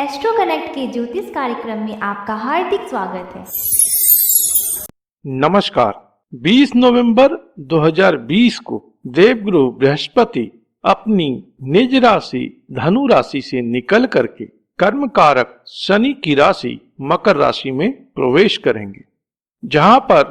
Astro connect के ज्योतिष कार्यक्रम में आपका हार्दिक स्वागत है। नमस्कार। 20 नवंबर 2020 को देवगुरु बृहस्पति अपनी निज राशि धनु राशि से निकल करके कर्म कारक शनि की राशि मकर राशि में प्रवेश करेंगे, जहां पर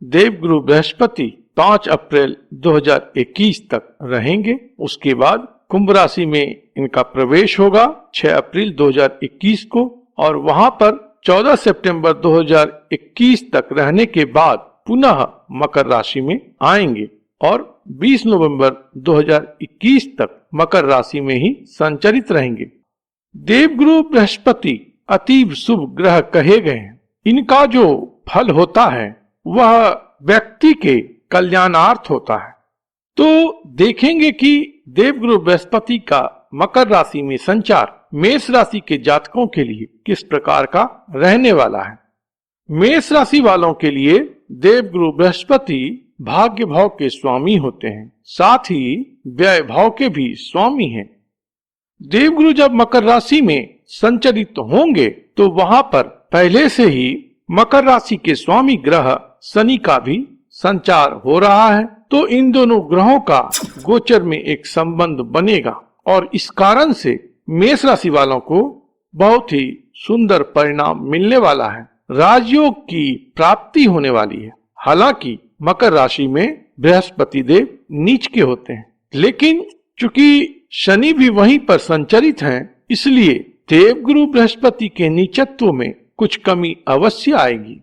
देवगुरु बृहस्पति 5 अप्रैल 2021 तक रहेंगे। उसके बाद कुंभ राशि में इनका प्रवेश होगा 6 अप्रैल 2021 को, और वहां पर 14 सितंबर 2021 तक रहने के बाद पुनः मकर राशि में आएंगे और 20 नवंबर 2021 तक मकर राशि में ही संचरित रहेंगे। देवगुरु बृहस्पति अतीव शुभ ग्रह कहे गए हैं। इनका जो फल होता है वह व्यक्ति के कल्याणार्थ होता है। तो देखेंगे कि देवगुरु बृहस्पति का मकर राशि में संचार मेष राशि के जातकों के लिए किस प्रकार का रहने वाला है। मेष राशि वालों के लिए देवगुरु बृहस्पति भाग्य भाव के स्वामी होते हैं, साथ ही व्यय भाव के भी स्वामी हैं। देवगुरु जब मकर राशि में संचरित होंगे तो वहां पर पहले से ही मकर राशि के स्वामी ग्रह शनि का भी संचार हो रहा है। तो इन दोनों ग्रहों का गोचर में एक संबंध बनेगा और इस कारण से मेष राशि वालों को बहुत ही सुंदर परिणाम मिलने वाला है। राजयोग की प्राप्ति होने वाली है। हालांकि मकर राशि में बृहस्पति देव नीच के होते हैं, लेकिन चूंकि शनि भी वहीं पर संचरित हैं, इसलिए देवगुरु बृहस्पति के नीचत्व में कुछ कमी अवश्य आएगी।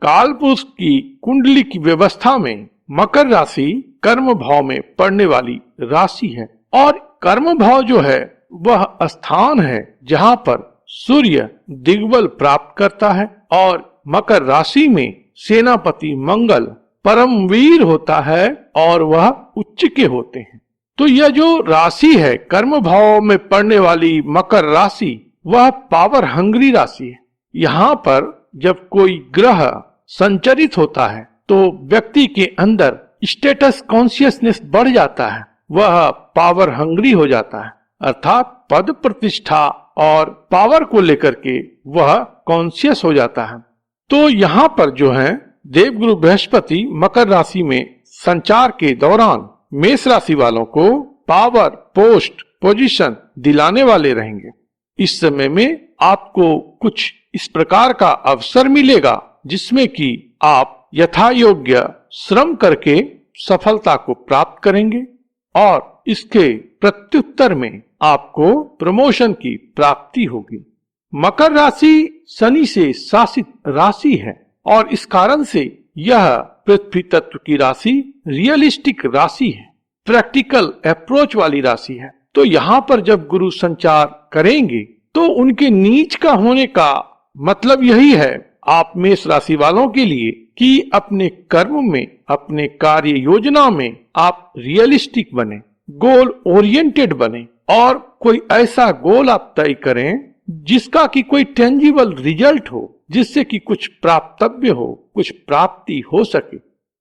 कालपुरुष की कुंडली की व्यवस्था में मकर राशि कर्म भाव में पड़ने वाली राशि है, और कर्म भाव जो है वह स्थान है जहां पर सूर्य दिग्बल प्राप्त करता है, और मकर राशि में सेनापति मंगल परमवीर होता है और वह उच्च के होते हैं। तो यह जो राशि है कर्म भाव में पड़ने वाली मकर राशि, वह पावर हंग्री राशि है। यहाँ पर जब कोई ग्रह संचरित होता है तो व्यक्ति के अंदर स्टेटस कॉन्शियसनेस बढ़ जाता है, वह पावर हंग्री हो जाता है, अर्थात पद प्रतिष्ठा और पावर को लेकर के वह कॉन्शियस हो जाता है। तो यहाँ पर जो है देवगुरु बृहस्पति मकर राशि में संचार के दौरान मेष राशि वालों को पावर, पोस्ट, पोजीशन दिलाने वाले रहेंगे। इस समय में आपको कुछ इस प्रकार का अवसर मिलेगा जिसमें कि आप यथा योग्य श्रम करके सफलता को प्राप्त करेंगे, और इसके प्रत्युत्तर में आपको प्रमोशन की प्राप्ति होगी। मकर राशि शनि से शासित राशि है और इस कारण से यह पृथ्वी तत्व की राशि रियलिस्टिक राशि है, प्रैक्टिकल अप्रोच वाली राशि है। तो यहाँ पर जब गुरु संचार करेंगे तो उनके नीच का होने का मतलब यही है आप मेष राशि वालों के लिए कि अपने कर्म में, अपने कार्य योजना में आप रियलिस्टिक बने, गोल ओरिएंटेड बने, और कोई ऐसा गोल आप तय करें जिसका कि कोई टेंजिबल रिजल्ट हो, जिससे कि कुछ प्राप्तव्य हो, कुछ प्राप्ति हो सके।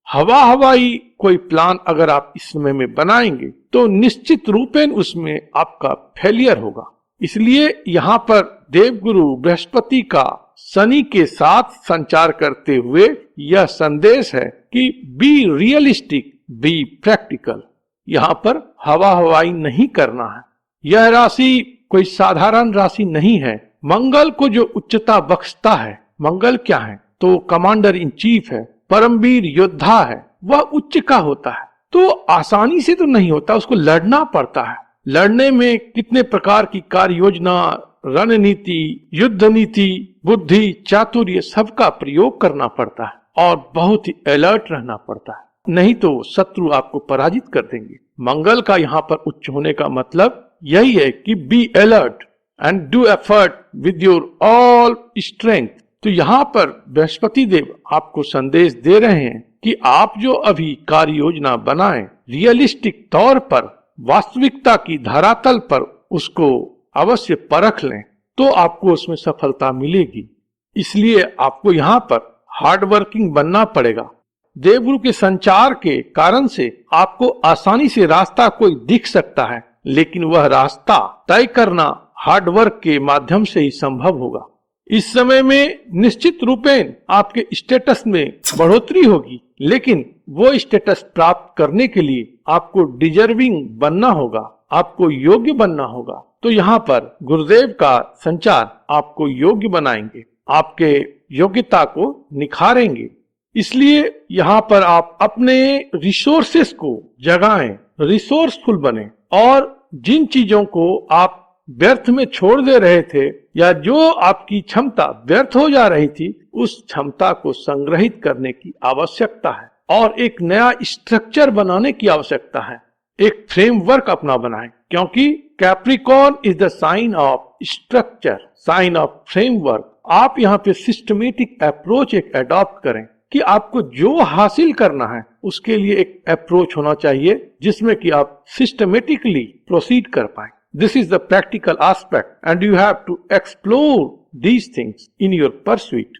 हवाई कोई प्लान अगर आप इस समय में बनाएंगे तो निश्चित रूपेण उसमें आपका फेलियर होगा। इसलिए यहाँ पर देवगुरु बृहस्पति का शनि के साथ संचार करते हुए यह संदेश है कि बी रियलिस्टिक, बी प्रैक्टिकल। यहाँ पर हवाई नहीं करना है। यह राशि कोई साधारण राशि नहीं है। मंगल को जो उच्चता बख्शता है, मंगल क्या है तो कमांडर इन चीफ है, परमवीर योद्धा है, वह उच्च का होता है। तो आसानी से तो नहीं होता, उसको लड़ना पड़ता है। लड़ने में कितने प्रकार की कार्य योजना, रणनीति, युद्ध नीति, बुद्धि, चातुर्य सबका प्रयोग करना पड़ता है और बहुत ही अलर्ट रहना पड़ता है, नहीं तो शत्रु आपको पराजित कर देंगे। मंगल का यहाँ पर उच्च होने का मतलब यही है कि be alert and do effort with your all strength. तो यहाँ पर बृहस्पति देव आपको संदेश दे रहे हैं कि आप जो अभी कार्य योजना बनाएं, रियलिस्टिक तौर पर, वास्तविकता की धरातल पर उसको अवश्य परख लें, तो आपको उसमें सफलता मिलेगी। इसलिए आपको यहाँ पर हार्ड वर्किंग बनना पड़ेगा। देवगुरु के संचार के कारण से आपको आसानी से रास्ता कोई दिख सकता है, लेकिन वह रास्ता तय करना हार्ड वर्क के माध्यम से ही संभव होगा। इस समय में निश्चित रूपेण आपके स्टेटस में बढ़ोतरी होगी, लेकिन वो स्टेटस प्राप्त करने के लिए आपको डिजर्विंग बनना होगा, आपको योग्य बनना होगा। तो यहाँ पर गुरुदेव का संचार आपको योग्य बनाएंगे, आपके योग्यता को निखारेंगे। इसलिए यहाँ पर आप अपने रिसोर्सेस को जगाएं, रिसोर्सफुल बने, और जिन चीजों को आप व्यर्थ में छोड़ दे रहे थे या जो आपकी क्षमता व्यर्थ हो जा रही थी, उस क्षमता को संग्रहित करने की आवश्यकता है और एक नया स्ट्रक्चर बनाने की आवश्यकता है। एक फ्रेमवर्क अपना बनाएं, क्योंकि Capricorn is the sign of structure, sign of framework. आप यहाँ पे सिस्टमेटिक अप्रोच एक अडॉप्ट करें कि आपको जो हासिल करना है उसके लिए एक अप्रोच होना चाहिए जिसमें कि आप सिस्टमेटिकली प्रोसीड कर पाए। This is the practical aspect and you have to explore these things in your pursuit.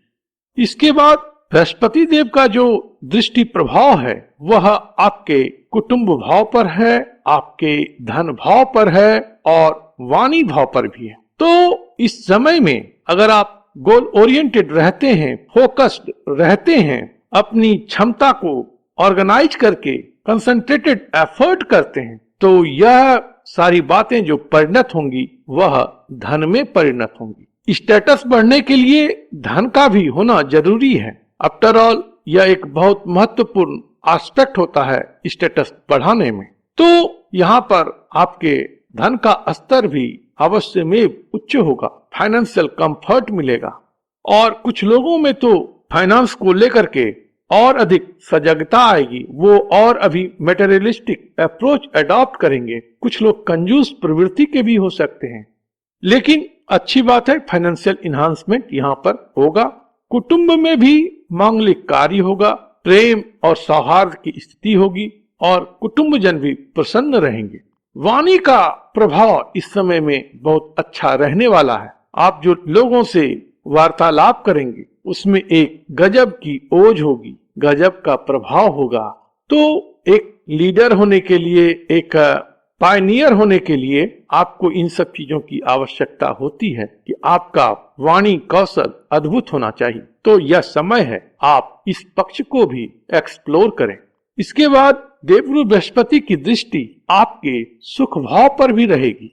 इसके बाद बृहस्पति देव का जो दृष्टि प्रभाव है वह आपके कुटुंब भाव पर है, आपके धन भाव पर है और वाणी भाव पर भी है। तो इस समय में अगर आप गोल ओरिएंटेड रहते हैं, फोकस्ड रहते हैं, अपनी क्षमता को ऑर्गेनाइज करके कंसंट्रेटेड एफर्ट करते हैं, तो यह सारी बातें जो परिणत होंगी वह धन में परिणत होंगी। स्टेटस बढ़ने के लिए धन का भी होना जरूरी है। आफ्टर ऑल यह एक बहुत महत्वपूर्ण एस्पेक्ट होता है स्टेटस बढ़ाने में। तो यहाँ पर आपके धन का स्तर भी अवश्य में उच्च होगा, फाइनेंशियल कंफर्ट मिलेगा, और कुछ लोगों में तो फाइनेंस को लेकर के और अधिक सजगता आएगी, वो और अभी मटेरियलिस्टिक अप्रोच अडॉप्ट करेंगे। कुछ लोग कंजूस प्रवृत्ति के भी हो सकते हैं, लेकिन अच्छी बात है फाइनेंशियल इन्हांसमेंट यहाँ पर होगा। कुटुंब में भी मांगलिक कार्य होगा, प्रेम और सौहार्द की स्थिति होगी और कुटुंबजन भी प्रसन्न रहेंगे। वाणी का प्रभाव इस समय में बहुत अच्छा रहने वाला है। आप जो लोगों से वार्तालाप करेंगे उसमें एक गजब की ओज होगी, गजब का प्रभाव होगा। तो एक लीडर होने के लिए, एक पायनियर होने के लिए आपको इन सब चीजों की आवश्यकता होती है कि आपका वाणी कौशल अद्भुत होना चाहिए। तो यह समय है आप इस पक्ष को भी एक्सप्लोर करें। इसके बाद देवगुरु बृहस्पति की दृष्टि आपके सुख भाव पर भी रहेगी।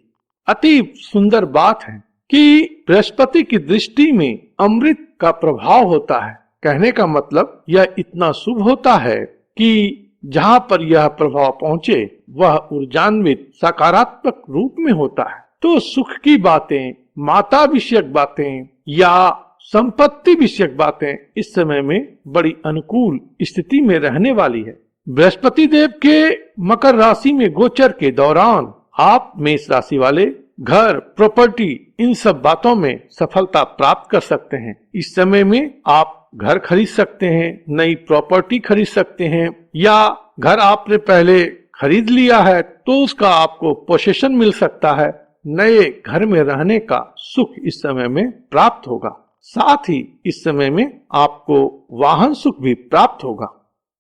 अति सुंदर बात है कि बृहस्पति की दृष्टि में अमृत का प्रभाव होता है। कहने का मतलब यह इतना शुभ होता है कि जहाँ पर यह प्रभाव पहुँचे वह ऊर्जान्वित सकारात्मक रूप में होता है। तो सुख की बातें, माता विषयक बातें या संपत्ति विषयक बातें इस समय में बड़ी अनुकूल स्थिति में रहने वाली है। बृहस्पति देव के मकर राशि में गोचर के दौरान आप मेष राशि वाले घर, प्रॉपर्टी, इन सब बातों में सफलता प्राप्त कर सकते हैं। इस समय में आप घर खरीद सकते हैं, नई प्रॉपर्टी खरीद सकते हैं, या घर आपने पहले खरीद लिया है तो उसका आपको पोसेशन मिल सकता है। नए घर में रहने का सुख इस समय में प्राप्त होगा। साथ ही इस समय में आपको वाहन सुख भी प्राप्त होगा।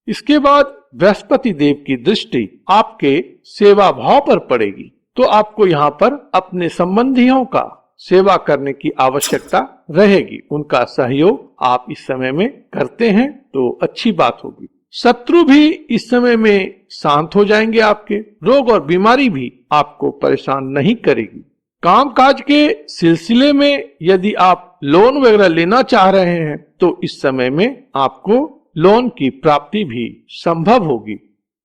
इसके बाद बृहस्पति देव की दृष्टि आपके सेवा भाव पर पड़ेगी, तो आपको यहाँ पर अपने संबंधियों का सेवा करने की आवश्यकता रहेगी। उनका सहयोग आप इस समय में करते हैं तो अच्छी बात होगी। शत्रु भी इस समय में शांत हो जाएंगे, आपके रोग और बीमारी भी आपको परेशान नहीं करेगी। कामकाज के सिलसिले में यदि आप लोन वगैरह लेना चाह रहे हैं तो इस समय में आपको लोन की प्राप्ति भी संभव होगी।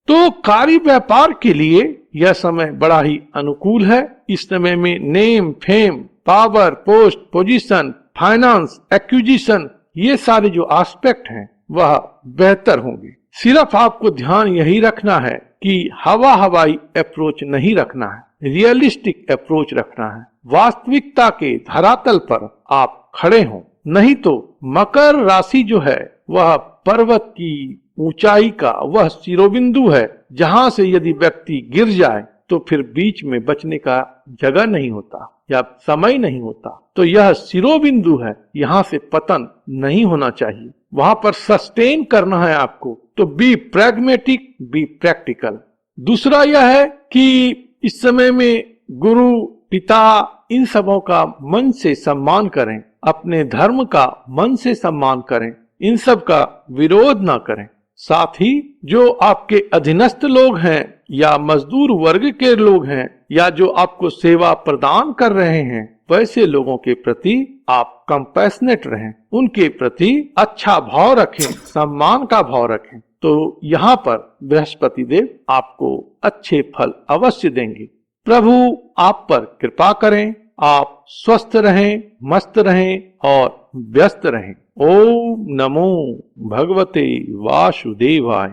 तो कार्य व्यापार के लिए यह समय बड़ा ही अनुकूल है। इस समय में name, fame, power, post, position, finance, acquisition, ये सारे जो एस्पेक्ट हैं वह बेहतर होंगे। सिर्फ आपको ध्यान यही रखना है कि हवाई अप्रोच नहीं रखना है, रियलिस्टिक अप्रोच रखना है। वास्तविकता के धरातल पर आप खड़े हों, नहीं तो मकर राशि जो है वह पर्वत की ऊंचाई का वह शिरोबिंदु है, जहां से यदि व्यक्ति गिर जाए तो फिर बीच में बचने का जगह नहीं होता या समय नहीं होता। तो यह शिरोबिंदु है, यहाँ से पतन नहीं होना चाहिए, वहां पर सस्टेन करना है आपको। तो बी प्रैग्मेटिक, बी प्रैक्टिकल। दूसरा यह है कि इस समय में गुरु पिता इन सबों का मन से सम्मान करें, अपने धर्म का मन से सम्मान करें, इन सब का विरोध ना करें। साथ ही जो आपके अधीनस्थ लोग हैं या मजदूर वर्ग के लोग हैं या जो आपको सेवा प्रदान कर रहे हैं, वैसे लोगों के प्रति आप कंपैशनेट रहें, उनके प्रति अच्छा भाव रखें, सम्मान का भाव रखें। तो यहाँ पर बृहस्पति देव आपको अच्छे फल अवश्य देंगे। प्रभु आप पर कृपा करें, आप स्वस्थ रहें, मस्त रहें और व्यस्त रहें। ओम नमो भगवते वासुदेवाय।